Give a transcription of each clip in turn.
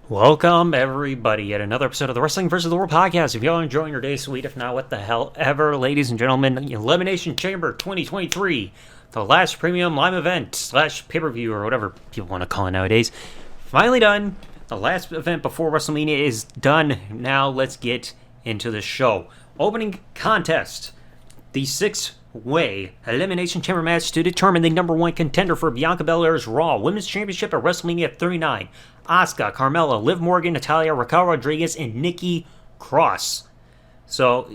Welcome, everybody, at another episode of the Wrestling vs. the World podcast. If y'all are enjoying your day, sweet. If not, what the hell ever, ladies and gentlemen. Elimination Chamber 2023, the last premium live event / pay-per-view, or whatever people want to call it nowadays. Finally done. The last event before Wrestlemania is done. Now let's get into the show. Opening contest. The six-way Elimination Chamber match to determine the number one contender for Bianca Belair's Raw Women's Championship at Wrestlemania 39. Asuka, Carmella, Liv Morgan, Natalya, Raquel Rodriguez, and Nikki Cross. So,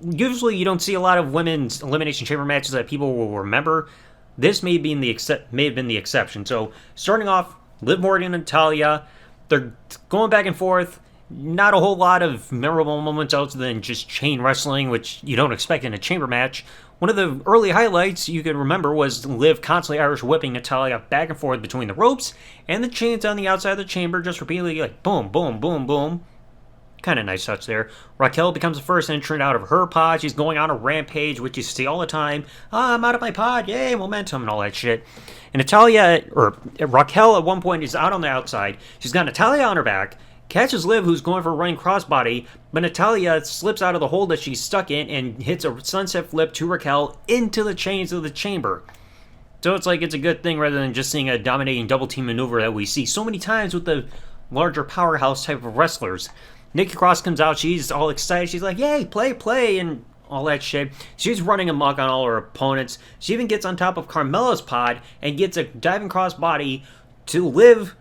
usually you don't see a lot of women's Elimination Chamber matches that people will remember. This may have been the exception. So, starting off, Liv Morgan and Natalya, they're going back and forth. Not a whole lot of memorable moments other than just chain wrestling, which you don't expect in a chamber match. One of the early highlights you could remember was Liv constantly Irish whipping Natalya back and forth between the ropes and the chains on the outside of the chamber, just repeatedly like boom, boom, boom, boom. Kind of nice touch there. Raquel becomes the first entrant out of her pod. She's going on a rampage, which you see all the time. I'm out of my pod, yay, momentum and all that shit. And Raquel at one point is out on the outside. She's got Natalya on her back. Catches Liv, who's going for a running crossbody, but Natalya slips out of the hole that she's stuck in and hits a sunset flip to Raquel into the chains of the chamber. So it's like it's a good thing rather than just seeing a dominating double team maneuver that we see so many times with the larger powerhouse type of wrestlers. Nikki Cross comes out, she's all excited, she's like, yay, play, and all that shit. She's running amok on all her opponents. She even gets on top of Carmella's pod and gets a diving crossbody to Liv,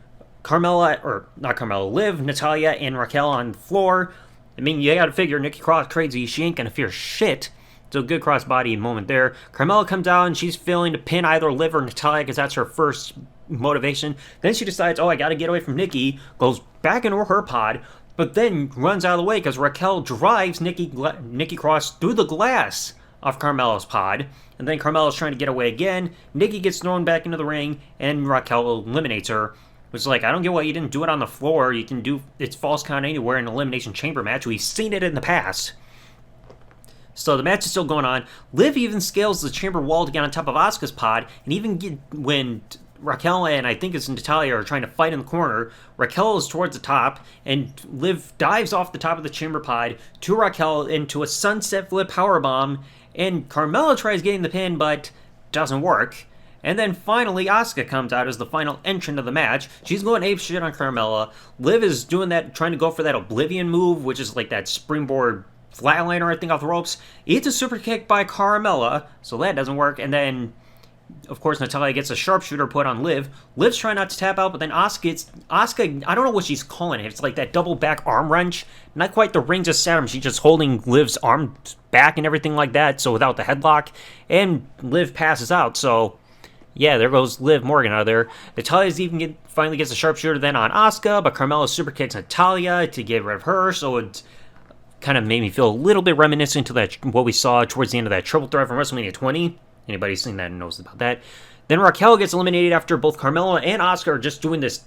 Liv, Natalya, and Raquel on the floor. I mean, you gotta figure Nikki Cross crazy. She ain't gonna fear shit. So good crossbody moment there. Carmella comes out and she's failing to pin either Liv or Natalya because that's her first motivation. Then she decides, I gotta get away from Nikki. Goes back into her pod, but then runs out of the way because Raquel drives Nikki Cross through the glass of Carmella's pod. And then Carmella's trying to get away again. Nikki gets thrown back into the ring and Raquel eliminates her. It's like, I don't get why you didn't do it on the floor. You can do it's false count anywhere in an Elimination Chamber match. We've seen it in the past. So the match is still going on. Liv even scales the chamber wall to get on top of Asuka's pod. And even when Raquel and I think it's Natalya are trying to fight in the corner, Raquel is towards the top. And Liv dives off the top of the chamber pod to Raquel into a sunset flip powerbomb. And Carmella tries getting the pin, but doesn't work. And then finally, Asuka comes out as the final entrant of the match. She's going apeshit on Carmella. Liv is doing that, trying to go for that Oblivion move, which is like that springboard flatliner, I think, off the ropes. Eats a super kick by Carmella, so that doesn't work. And then, of course, Natalya gets a sharpshooter put on Liv. Liv's trying not to tap out, but then Asuka, I don't know what she's calling it. It's like that double back arm wrench. Not quite the Rings of Saturn. She's just holding Liv's arm back and everything like that, so without the headlock. And Liv passes out, so yeah, there goes Liv Morgan out of there. Natalya finally gets a sharpshooter then on Asuka, but Carmella super kicks Natalya to get rid of her, so it kind of made me feel a little bit reminiscent to what we saw towards the end of that triple threat from WrestleMania 20. Anybody seen that knows about that. Then Raquel gets eliminated after both Carmella and Asuka are just doing this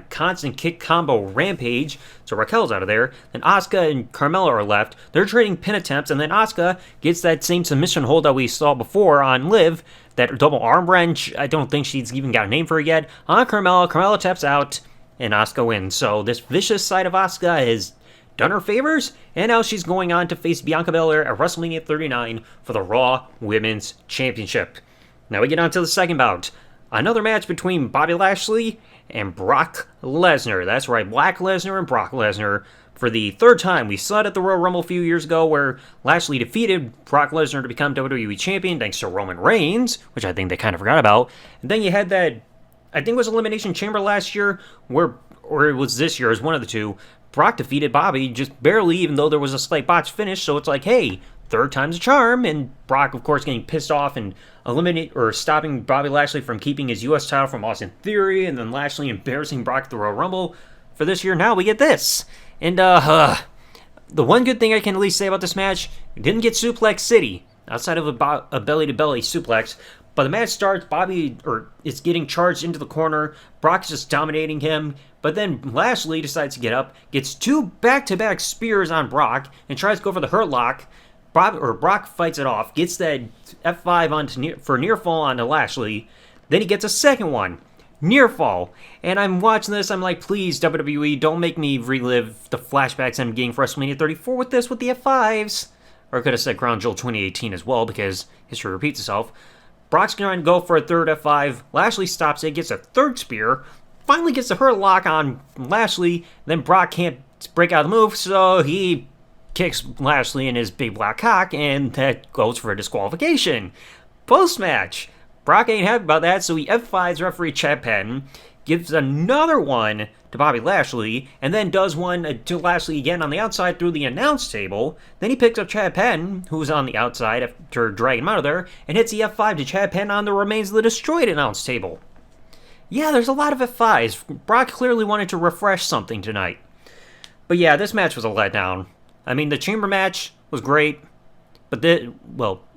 constant kick combo rampage. So Raquel's out of there. Then Asuka and Carmella are left. They're trading pin attempts, and then Asuka gets that same submission hold that we saw before on Liv. That double arm wrench, I don't think she's even got a name for it yet. On Carmella taps out, and Asuka wins. So this vicious side of Asuka has done her favors, and now she's going on to face Bianca Belair at WrestleMania 39 for the Raw Women's Championship. Now we get on to the second bout. Another match between Bobby Lashley and Brock Lesnar. That's right, Black Lesnar and Brock Lesnar for the third time. We saw it at the Royal Rumble a few years ago where Lashley defeated Brock Lesnar to become WWE Champion thanks to Roman Reigns, which I think they kind of forgot about. And then you had that, I think it was Elimination Chamber last year, or it was this year, it was one of the two. Brock defeated Bobby just barely, even though there was a slight botch finish, so it's like, hey, third time's a charm, and Brock, of course, getting pissed off and stopping Bobby Lashley from keeping his U.S. title from Austin Theory, and then Lashley embarrassing Brock at the Royal Rumble. For this year, now we get this. And, the one good thing I can at least say about this match, it didn't get Suplex City, outside of a belly-to-belly suplex, but the match starts, Bobby is getting charged into the corner, Brock's just dominating him, but then Lashley decides to get up, gets two back-to-back spears on Brock, and tries to go for the Hurt Lock. Brock fights it off, gets that F5 for near fall onto Lashley, then he gets a second one, near fall. And I'm watching this, I'm like, please, WWE, don't make me relive the flashbacks I'm getting for WrestleMania 34 with this, with the F5s. Or I could have said Crown Jewel 2018 as well, because history repeats itself. Brock's going to go for a third F5. Lashley stops it, gets a third spear. Finally gets the hurt lock on Lashley. Then Brock can't break out of the move, so he kicks Lashley in his big black cock, and that goes for a disqualification. Post-match, Brock ain't happy about that, so he F5s referee Chad Patton, gives another one to Bobby Lashley, and then does one to Lashley again on the outside through the announce table. Then he picks up Chad Patton, who's on the outside after dragging him out of there, and hits the F5 to Chad Patton on the remains of the destroyed announce table. Yeah, there's a lot of F5s. Brock clearly wanted to refresh something tonight. But yeah, this match was a letdown. I mean, the chamber match was great, but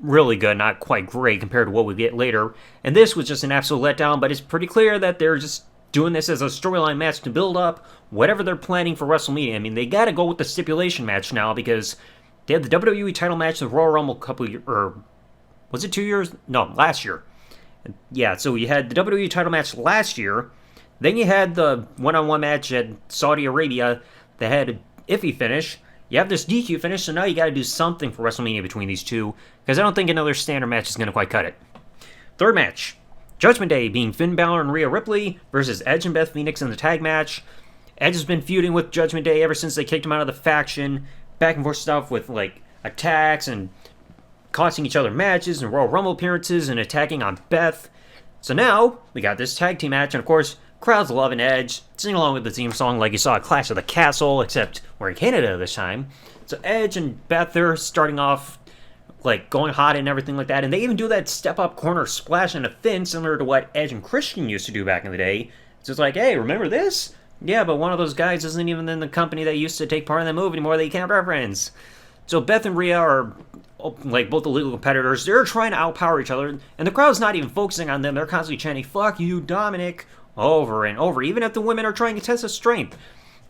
really good, not quite great compared to what we get later. And this was just an absolute letdown, but it's pretty clear that they're just doing this as a storyline match to build up whatever they're planning for WrestleMania. I mean, they gotta go with the stipulation match now, because they had the WWE title match, the Royal Rumble was it 2 years? No, last year. Yeah, so you had the WWE title match last year, then you had the one-on-one match at Saudi Arabia that had an iffy finish. You have this DQ finish, so now you got to do something for WrestleMania between these two, because I don't think another standard match is going to quite cut it. Third match, Judgment Day, being Finn Balor and Rhea Ripley versus Edge and Beth Phoenix in the tag match. Edge has been feuding with Judgment Day ever since they kicked him out of the faction, back and forth stuff with attacks and costing each other matches and Royal Rumble appearances and attacking on Beth. So now, we got this tag team match, and of course, crowds loving Edge, sing along with the theme song like you saw at Clash of the Castle, except we're in Canada this time. So Edge and Beth, they're starting off going hot and everything like that, and they even do that step-up corner splash into Finn, similar to what Edge and Christian used to do back in the day. So it's like, hey, remember this? Yeah, but one of those guys isn't even in the company that used to take part in that move anymore that you can't reference. So Beth and Rhea are both the legal competitors. They're trying to outpower each other, and the crowd's not even focusing on them. They're constantly chanting, "Fuck you, Dominic," over and over, even if the women are trying to test his strength.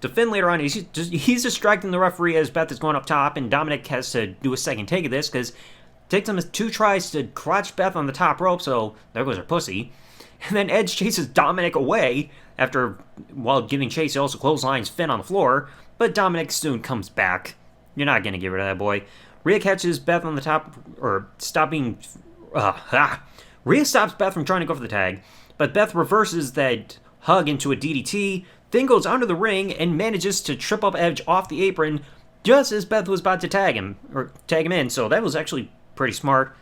To Finn later on, he's distracting the referee as Beth is going up top, and Dominic has to do a second take of this, because it takes him 2 tries to crotch Beth on the top rope, so there goes her pussy. And then Edge chases Dominic away, while giving chase, he also clotheslines Finn on the floor, but Dominic soon comes back. You're not going to get rid of that boy. Rhea catches Beth on the top, Rhea stops Beth from trying to go for the tag, but Beth reverses that hug into a DDT, then goes under the ring and manages to trip up Edge off the apron just as Beth was about to tag him in, so that was actually pretty smart.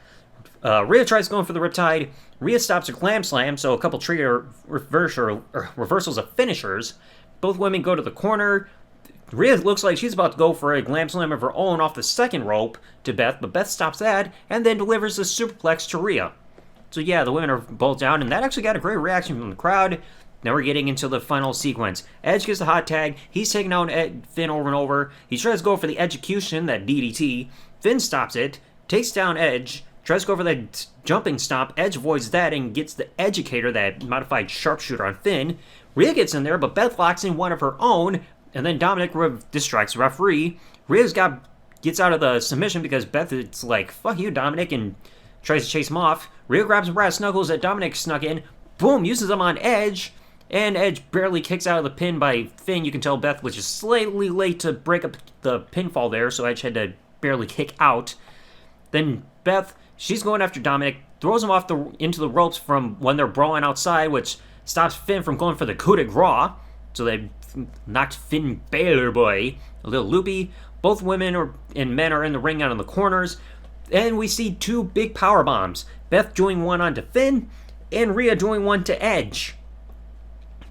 Rhea tries going for the Riptide. Rhea stops a Glam Slam, so a couple trigger reversals of finishers. Both women go to the corner. Rhea looks like she's about to go for a Glam Slam of her own off the second rope to Beth, but Beth stops that and then delivers a superplex to Rhea. So yeah, the women are both down, and that actually got a great reaction from the crowd. Now we're getting into the final sequence. Edge gets the hot tag. He's taking out Finn over and over. He tries to go for the execution, that DDT. Finn stops it, takes down Edge, tries to go for that jumping stomp. Edge avoids that and gets the Educator, that modified sharpshooter, on Finn. Rhea gets in there, but Beth locks in one of her own, and then Dominic distracts the referee. Rhea gets out of the submission because Beth is like, "Fuck you, Dominic," and tries to chase him off. Rhea grabs some brass knuckles that Dominic snuck in. Boom, uses them on Edge. And Edge barely kicks out of the pin by Finn. You can tell Beth was just slightly late to break up the pinfall there, so Edge had to barely kick out. Then Beth, she's going after Dominic, throws him off into the ropes from when they're brawling outside, which stops Finn from going for the coup de grace. So they knocked Finn Balor boy a little loopy. Both women and men are in the ring out in the corners. And we see 2 big power bombs. Beth doing one onto Finn, and Rhea doing one to Edge.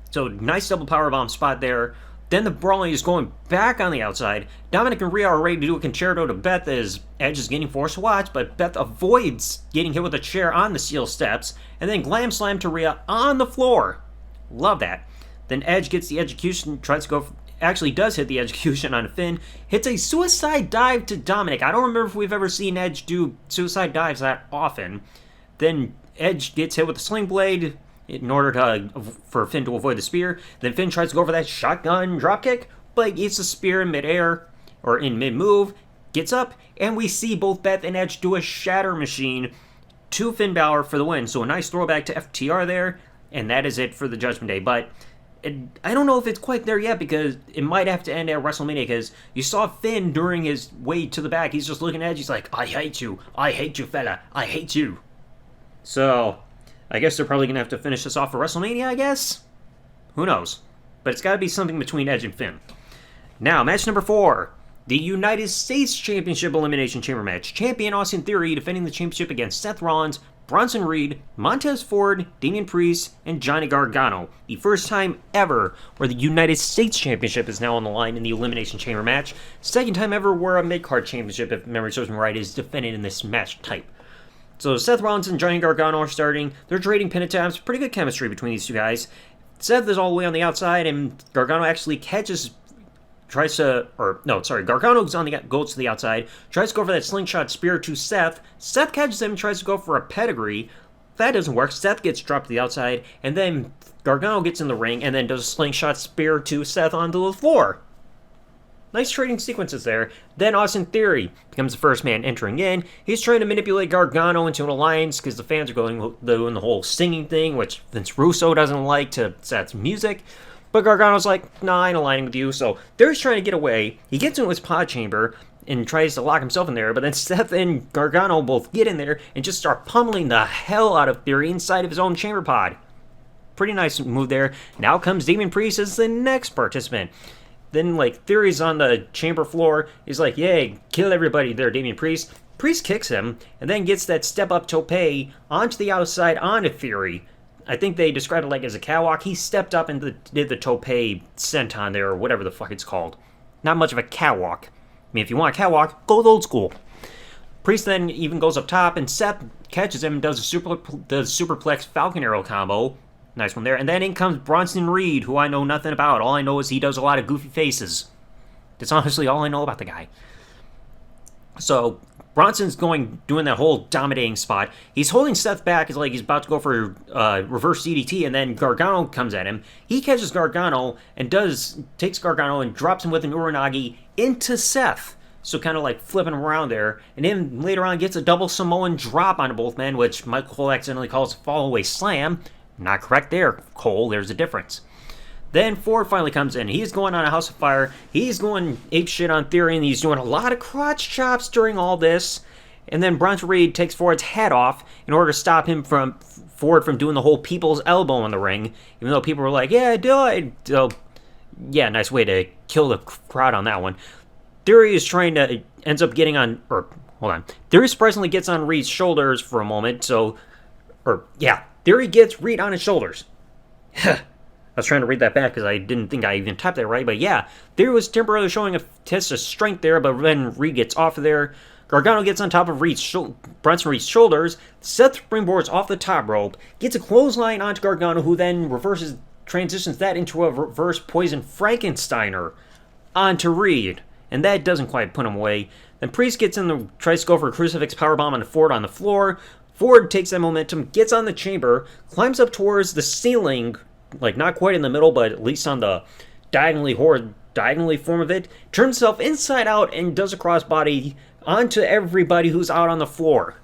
So nice double powerbomb spot there. Then the brawling is going back on the outside. Dominic and Rhea are ready to do a concerto to Beth as Edge is getting forced to watch, but Beth avoids getting hit with a chair on the steel steps, and then Glam Slam to Rhea on the floor. Love that. Then Edge gets the execution, does hit the execution on Finn, hits a suicide dive to Dominic. I don't remember if we've ever seen Edge do suicide dives that often. Then Edge gets hit with a sling blade in order for Finn to avoid the spear. Then Finn tries to go for that shotgun dropkick, but eats the spear in midair, or in mid-move, gets up, and we see both Beth and Edge do a shatter machine to Finn Balor for the win. So a nice throwback to FTR there. And that is it for the Judgment Day. But I don't know if it's quite there yet, because it might have to end at WrestleMania, because you saw Finn during his way to the back. He's just looking at Edge. He's like, I hate you, fella. I hate you. So, I guess they're probably going to have to finish this off for WrestleMania, I guess? Who knows? But it's got to be something between Edge and Finn. Now, match number 4. The United States Championship Elimination Chamber Match. Champion Austin Theory defending the championship against Seth Rollins, Bronson Reed, Montez Ford, Damian Priest, and Johnny Gargano. The first time ever where the United States Championship is now on the line in the Elimination Chamber match. Second time ever where a mid-card championship, if memory serves me right, is defended in this match type. So Seth Rollins and Johnny Gargano are starting. They're trading pin attempts. Pretty good chemistry between these two guys. Seth is all the way on the outside, and Gargano actually Gargano goes to the outside, tries to go for that slingshot spear to Seth. Seth catches him, tries to go for a pedigree. That doesn't work. Seth gets dropped to the outside, and then Gargano gets in the ring and then does a slingshot spear to Seth onto the floor. Nice trading sequences there. Then Austin Theory becomes the first man entering in. He's trying to manipulate Gargano into an alliance because the fans are doing the whole singing thing, which Vince Russo doesn't like, to Seth's music. But Gargano's like, nah, I ain't aligning with you. So Theory's trying to get away. He gets into his pod chamber and tries to lock himself in there. But then Seth and Gargano both get in there and just start pummeling the hell out of Theory inside of his own chamber pod. Pretty nice move there. Now comes Damian Priest as the next participant. Then, Theory's on the chamber floor. He's like, yay, kill everybody there, Damian Priest. Priest kicks him and then gets that step-up tope onto the outside onto Theory. I think they described it as a catwalk. He stepped up and did the tope senton there, or whatever the fuck it's called. Not much of a catwalk. I mean, if you want a catwalk, go with old school. Priest then even goes up top, and Seth catches him and does the superplex Falcon Arrow combo. Nice one there. And then in comes Bronson Reed, who I know nothing about. All I know is he does a lot of goofy faces. That's honestly all I know about the guy. So Bronson's doing that whole dominating spot. He's holding Seth back. It's like he's about to go for reverse DDT, and then Gargano comes at him. He catches Gargano and takes Gargano and drops him with an Uranagi into Seth. So kind of like flipping him around there. And then later on gets a double Samoan drop on both men, which Michael Cole accidentally calls a fall-away slam. Not correct there, Cole. There's a difference. Then Ford finally comes in. He's going on a house of fire. He's going ape shit on Theory, and he's doing a lot of crotch chops during all this. And then Bronson Reed takes Ford's head off in order to stop Ford from doing the whole people's elbow in the ring. Even though people were like, yeah, do it. So, yeah, nice way to kill the crowd on that one. Theory is ends up getting on, Theory surprisingly gets on Reed's shoulders for a moment, Theory gets Reed on his shoulders. I was trying to read that back because I didn't think I even typed that right, but yeah, Theory was temporarily showing a test of strength there, but then Reed gets off of there. Gargano gets on top of Bronson Reed's shoulders. Seth springboards off the top rope, gets a clothesline onto Gargano, who then transitions that into a reverse poison Frankensteiner onto Reed, and that doesn't quite put him away. Then Priest tries to go for a crucifix powerbomb on Ford on the floor. Ford takes that momentum, gets on the chamber, climbs up towards the ceiling, not quite in the middle, but at least on the diagonally form of it, turns himself inside out and does a crossbody onto everybody who's out on the floor.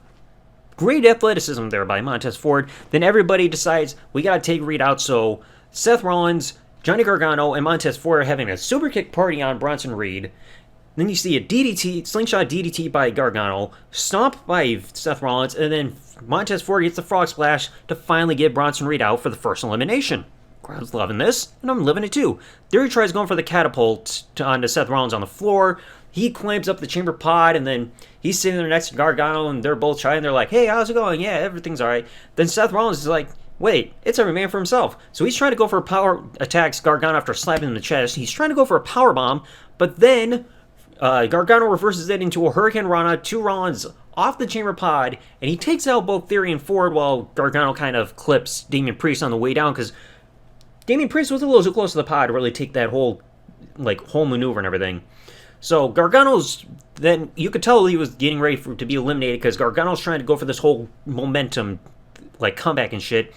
Great athleticism there by Montez Ford. Then everybody decides we gotta take Reed out, so Seth Rollins, Johnny Gargano, and Montez Ford are having a super kick party on Bronson Reed. Then you see a slingshot DDT by Gargano, stomp by Seth Rollins, and then Montez Ford gets the frog splash to finally get Bronson Reed out for the first elimination. Crowd's loving this, and I'm loving it too. Theory tries going for the catapult onto Seth Rollins on the floor. He climbs up the chamber pod, and then he's sitting there next to Gargano, and they're both shy, and they're like, hey, how's it going? Yeah, everything's alright. Then Seth Rollins is like, wait, it's every man for himself. So he's trying to go for a power attacks Gargano after slapping him in the chest. He's trying to go for a power bomb, but then Gargano reverses it into a Hurricane Rana to Rollins off the chamber pod, and he takes out both Theory and Ford while Gargano kind of clips Damian Priest on the way down, because Damian Priest was a little too close to the pod to really take that whole maneuver and everything. So Gargano's, then you could tell he was getting ready to be eliminated, because Gargano's trying to go for this whole momentum comeback and shit.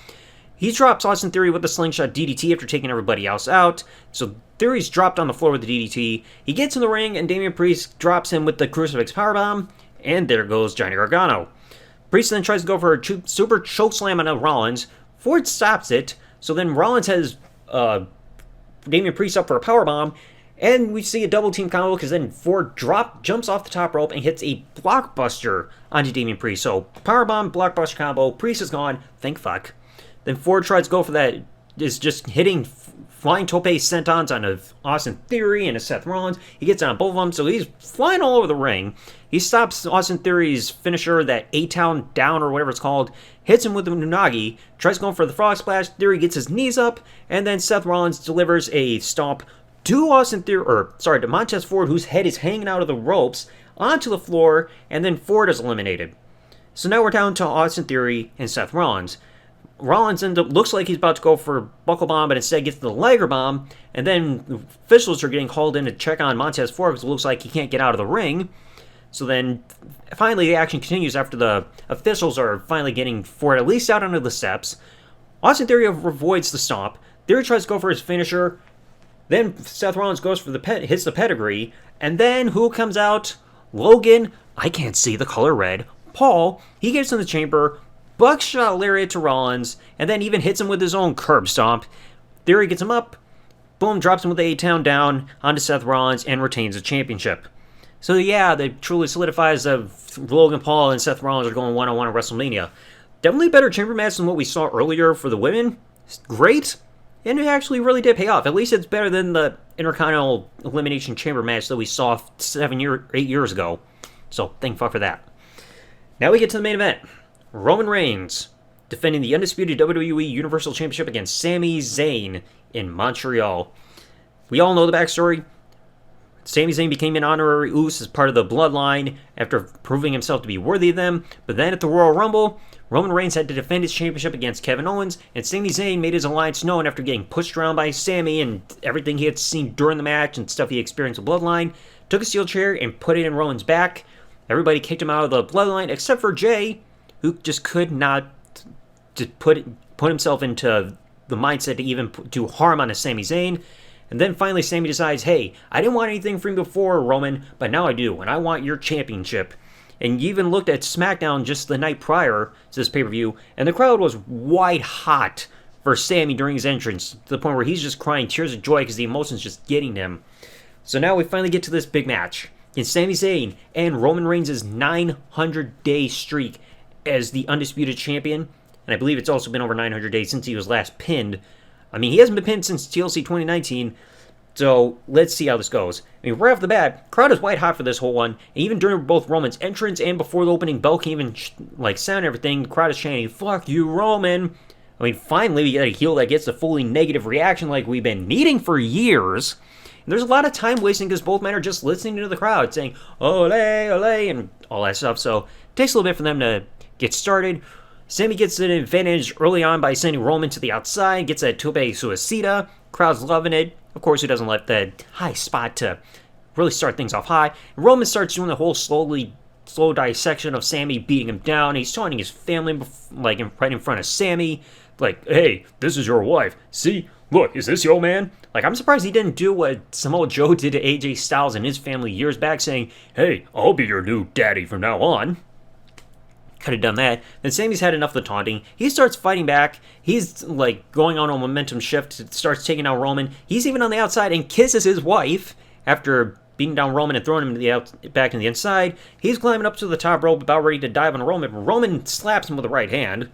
He drops Austin Theory with the slingshot DDT after taking everybody else out. So Theory's dropped on the floor with the DDT. He gets in the ring, and Damian Priest drops him with the crucifix powerbomb. And there goes Johnny Gargano. Priest then tries to go for a super chokeslam on Rollins. Ford stops it, so then Rollins has Damian Priest up for a powerbomb, and we see a double team combo because then Ford jumps off the top rope and hits a blockbuster onto Damian Priest. So powerbomb, blockbuster combo, Priest is gone, thank fuck. Then Ford tries to go for that, is just hitting flying tope sentons on Austin Theory and a Seth Rollins. He gets on both of them, so he's flying all over the ring. He stops Austin Theory's finisher, that A-Town down or whatever it's called, hits him with the Unagi, tries going for the frog splash. Theory gets his knees up, and then Seth Rollins delivers a stomp to to Montez Ford, whose head is hanging out of the ropes, onto the floor, and then Ford is eliminated. So now we're down to Austin Theory and Seth Rollins. Rollins looks like he's about to go for buckle bomb, but instead gets the Liger bomb, and then the officials are getting called in to check on Montez Ford because it looks like he can't get out of the ring. So then, finally, the action continues after the officials are finally getting Ford at least out onto the steps. Austin Theory avoids the stomp. Theory tries to go for his finisher. Then Seth Rollins goes for hits the pedigree, and then who comes out? Logan. I can't see the color red. Paul. He gets in the chamber. Buckshot lariat to Rollins, and then even hits him with his own curb stomp. Theory gets him up, boom, drops him with the A-Town down onto Seth Rollins, and retains the championship. So yeah, that truly solidifies that Logan Paul and Seth Rollins are going one-on-one at WrestleMania. Definitely better chamber match than what we saw earlier for the women. It's great, and it actually really did pay off. At least it's better than the Intercontinental Elimination Chamber match that we saw 8 years ago. So thank fuck for that. Now we get to the main event. Roman Reigns defending the undisputed WWE Universal Championship against Sami Zayn in Montreal. We all know the backstory. Sami Zayn became an honorary Uso as part of the Bloodline after proving himself to be worthy of them, but then at the Royal Rumble, Roman Reigns had to defend his championship against Kevin Owens, and Sami Zayn made his alliance known after getting pushed around by Sami and everything he had seen during the match and stuff he experienced with Bloodline, took a steel chair and put it in Roman's back. Everybody kicked him out of the Bloodline except for Jay, who just could not put himself into the mindset to even do harm on a Sami Zayn. And then finally Sami decides, hey, I didn't want anything from you before, Roman, but now I do, and I want your championship. And you even looked at SmackDown just the night prior to this pay-per-view, and the crowd was white hot for Sami during his entrance, to the point where he's just crying tears of joy because the emotion's just getting him. So now we finally get to this big match. It's Sami Zayn and Roman Reigns' 900-day streak as the undisputed champion, and I believe it's also been over 900 days since he was last pinned. I mean, he hasn't been pinned since TLC 2019, so let's see how this goes. I mean, right off the bat, crowd is white hot for this whole one, and even during both Roman's entrance and before the opening bell can even sound and everything, the crowd is chanting, "Fuck you, Roman!" I mean, finally we get a heel that gets a fully negative reaction like we've been needing for years. And there's a lot of time wasting because both men are just listening to the crowd saying, "Ole, ole," and all that stuff, so it takes a little bit for them to get started. Sami gets an advantage early on by sending Roman to the outside, gets a tope suicida. Crowd's loving it. Of course, he doesn't let the high spot to really start things off high. Roman starts doing the whole slow dissection of Sami beating him down. He's taunting his family right in front of Sami. Like, hey, this is your wife. See? Look, is this your man? Like, I'm surprised he didn't do what Samoa Joe did to AJ Styles and his family years back, saying, hey, I'll be your new daddy from now on. Could have done that. Then Sami's had enough of the taunting. He starts fighting back. He's going on a momentum shift. Starts taking out Roman. He's even on the outside and kisses his wife after beating down Roman and throwing him back in the inside. He's climbing up to the top rope, about ready to dive on Roman. Roman slaps him with the right hand.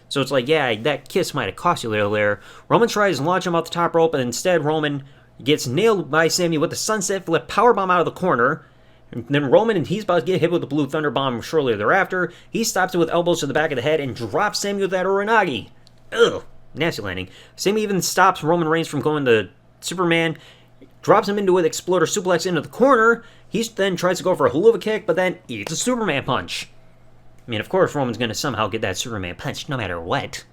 So it's like, yeah, that kiss might have cost you a little there. Roman tries to launch him off the top rope, and instead Roman gets nailed by Sami with the sunset flip powerbomb out of the corner. And then Roman, and he's about to get hit with the Blue Thunder Bomb shortly thereafter. He stops it with elbows to the back of the head and drops Sami with that Uranagi. Ugh, nasty landing. Sami even stops Roman Reigns from going to Superman, drops him into an exploder suplex into the corner. He then tries to go for a Helluva Kick, but then eats a Superman punch. I mean, of course, Roman's going to somehow get that Superman punch no matter what.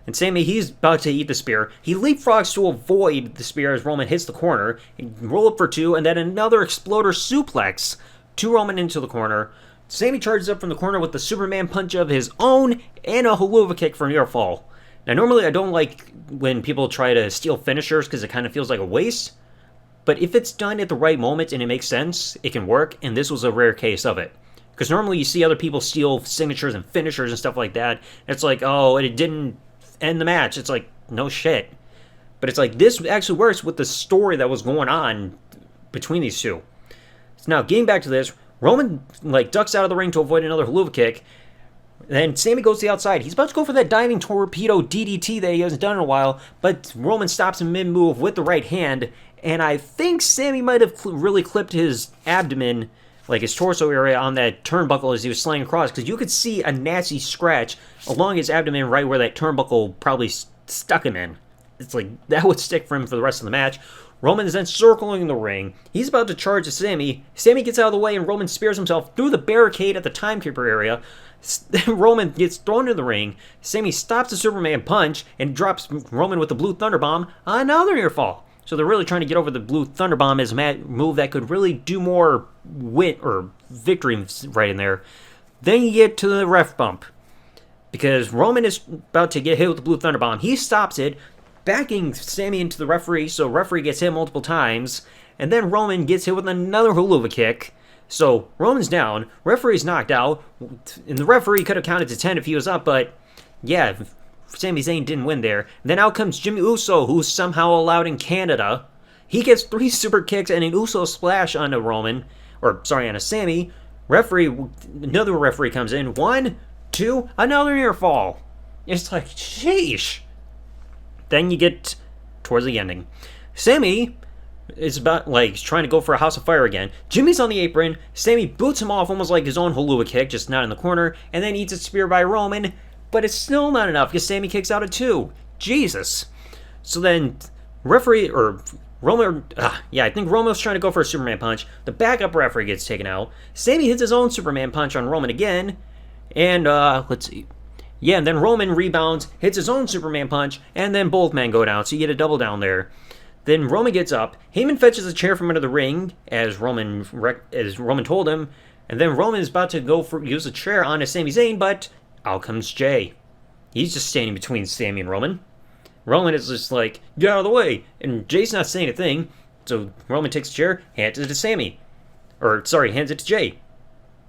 And Sami, he's about to eat the spear. He leapfrogs to avoid the spear as Roman hits the corner. Roll up for two, and then another exploder suplex to Roman into the corner. Sami charges up from the corner with the Superman punch of his own and a Helluva Kick for near fall. Now, normally I don't like when people try to steal finishers because it kind of feels like a waste. But if it's done at the right moment and it makes sense, it can work, and this was a rare case of it. Because normally you see other people steal signatures and finishers and stuff like that. It's like, oh, it didn't end the match. It's like, no shit. But it's like, this actually works with the story that was going on between these two. So now, getting back to this, Roman, like, ducks out of the ring to avoid another haluva kick. Then Sami goes to the outside. He's about to go for that diving torpedo DDT that he hasn't done in a while, but Roman stops him mid-move with the right hand, and I think Sami might have really clipped his abdomen, like his torso area, on that turnbuckle as he was sliding across, because you could see a nasty scratch along his abdomen right where that turnbuckle probably stuck him in. It's like, that would stick for him for the rest of the match. Roman is then circling the ring. He's about to charge at Sami. Sami gets out of the way, and Roman spears himself through the barricade at the timekeeper area. Roman gets thrown into the ring. Sami stops the Superman punch and drops Roman with the Blue Thunder Bomb. Another near fall. So they're really trying to get over the Blue Thunder Bomb as a move that could really do more victory right in there. Then you get to the ref bump, because Roman is about to get hit with the Blue Thunder Bomb. He stops it, backing Sami into the referee, so referee gets hit multiple times, and then Roman gets hit with another haluva kick. So Roman's down, referee's knocked out, and the referee could have counted to 10 if he was up, but yeah, Sami Zayn didn't win there. And then out comes Jimmy Uso, who's somehow allowed in Canada. He gets 3 super kicks and an Uso splash onto onto Sami. Another referee comes in. 1, 2, another near fall. It's like, sheesh. Then you get towards the ending. Sami is about, like, trying to go for a House of Fire again. Jimmy's on the apron. Sami boots him off almost like his own haluva kick, just not in the corner, and then eats a spear by Roman, but it's still not enough because Sami kicks out at 2. Jesus. So then, I think Roman was trying to go for a Superman punch. The backup referee gets taken out. Sami hits his own Superman punch on Roman again, and, let's see. Yeah, and then Roman rebounds, hits his own Superman punch, and then both men go down, so you get a double down there. Then Roman gets up. Heyman fetches a chair from under the ring, as Roman told him, and then Roman is about to use a chair on Sami Zayn, but out comes Jay. He's just standing between Sami and Roman. Roman is just like, get out of the way, and Jay's not saying a thing, so Roman takes a chair, hands it to Jay.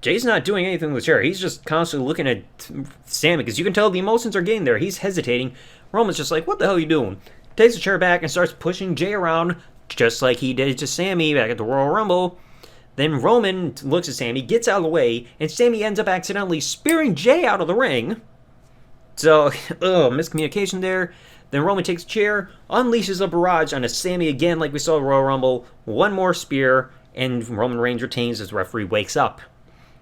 Jay's not doing anything with the chair. He's just constantly looking at Sami, because you can tell the emotions are getting there. He's hesitating. Roman's just like, what the hell are you doing? Takes the chair back and starts pushing Jay around, just like he did to Sami back at the Royal Rumble. Then Roman looks at Sami, gets out of the way, and Sami ends up accidentally spearing Jay out of the ring. So, miscommunication there. Then Roman takes a chair, unleashes a barrage on Sami again like we saw at Royal Rumble. One more spear, and Roman Reigns retains as the referee wakes up.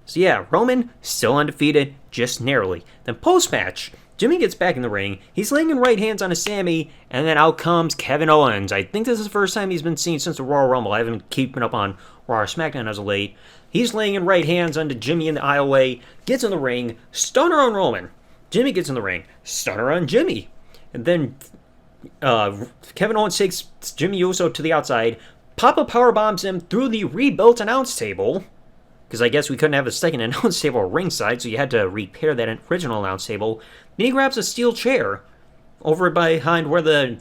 So yeah, Roman still undefeated, just narrowly. Then post-match, Jimmy gets back in the ring. He's laying in right hands on Sami, and then out comes Kevin Owens. I think this is the first time he's been seen since the Royal Rumble. I haven't been keeping up on Raw or SmackDown as of late. He's laying in right hands onto Jimmy in the aisleway, gets in the ring, stunner on Roman. Jimmy gets in the ring, stunner on Jimmy. And then Kevin Owens takes Jimmy Uso to the outside, Papa powerbombs him through the rebuilt announce table, because I guess we couldn't have a second announce table ringside, so you had to repair that original announce table. Then he grabs a steel chair over behind where the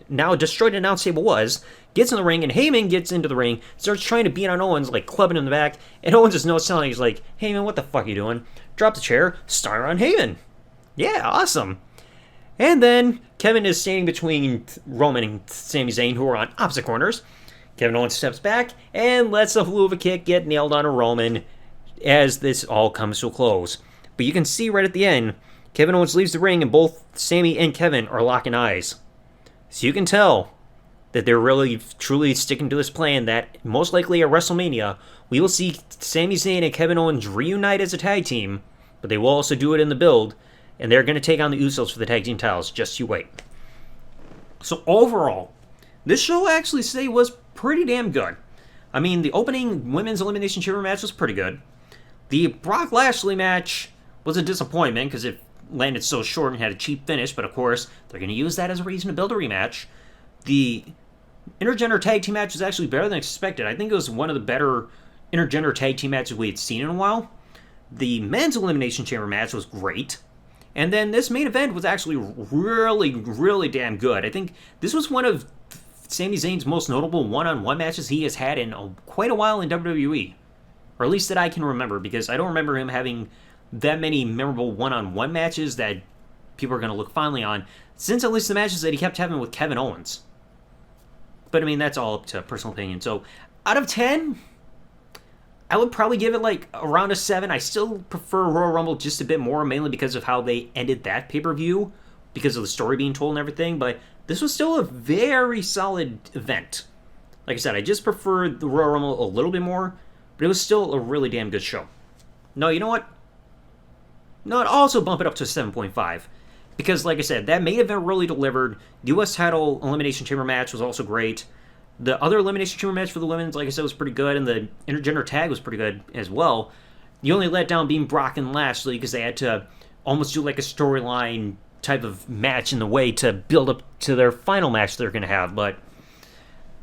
now destroyed announce table was, gets in the ring, and Heyman gets into the ring, starts trying to beat on Owens, like clubbing him in the back, and Owens is no selling. He's like, Heyman, what the fuck are you doing? Drop the chair, stunner on Heyman. Yeah, awesome. And then Kevin is standing between Roman and Sami Zayn, who are on opposite corners. Kevin Owens steps back and lets the haluva kick get nailed on a Roman as this all comes to a close. But you can see right at the end, Kevin Owens leaves the ring and both Sami and Kevin are locking eyes. So you can tell that they're really, truly sticking to this plan that most likely at WrestleMania, we will see Sami Zayn and Kevin Owens reunite as a tag team, but they will also do it in the build, and they're going to take on the Usos for the tag team titles. Just you wait. So overall, this show I actually say was pretty damn good. I mean, the opening Women's Elimination Chamber match was pretty good. The Brock Lashley match was a disappointment because it landed so short and had a cheap finish, but of course, they're going to use that as a reason to build a rematch. The intergender tag team match was actually better than expected. I think it was one of the better intergender tag team matches we had seen in a while. The men's Elimination Chamber match was great. And then this main event was actually really, really damn good. I think this was one of Sami Zayn's most notable one-on-one matches he has had in quite a while in WWE. Or at least that I can remember, because I don't remember him having that many memorable one-on-one matches that people are going to look fondly on, since at least the matches that he kept having with Kevin Owens. But, I mean, that's all up to personal opinion. So, out of 10, I would probably give it, like, around a 7. I still prefer Royal Rumble just a bit more, mainly because of how they ended that pay-per-view, because of the story being told and everything. But this was still a very solid event. Like I said, I just prefer the Royal Rumble a little bit more, but it was still a really damn good show. No, you know what? No, I'd also bump it up to a 7.5. Because, like I said, that main event really delivered. The U.S. title Elimination Chamber match was also great. The other Elimination Chamber match for the women's, like I said, was pretty good. And the intergender tag was pretty good as well. The only letdown being Brock and Lashley, because they had to almost do like a storyline type of match in the way to build up to their final match they're going to have. But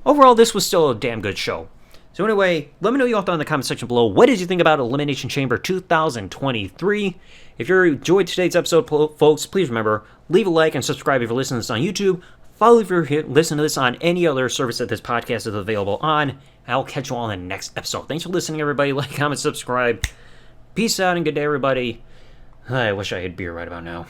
overall, this was still a damn good show. So anyway, let me know your thoughts in the comment section below. What did you think about Elimination Chamber 2023? If you enjoyed today's episode, folks, please remember, leave a like and subscribe if you're listening to this on YouTube. Follow if you're listening to this on any other service that this podcast is available on. I'll catch you all in the next episode. Thanks for listening, everybody. Like, comment, subscribe. Peace out and good day, everybody. I wish I had beer right about now.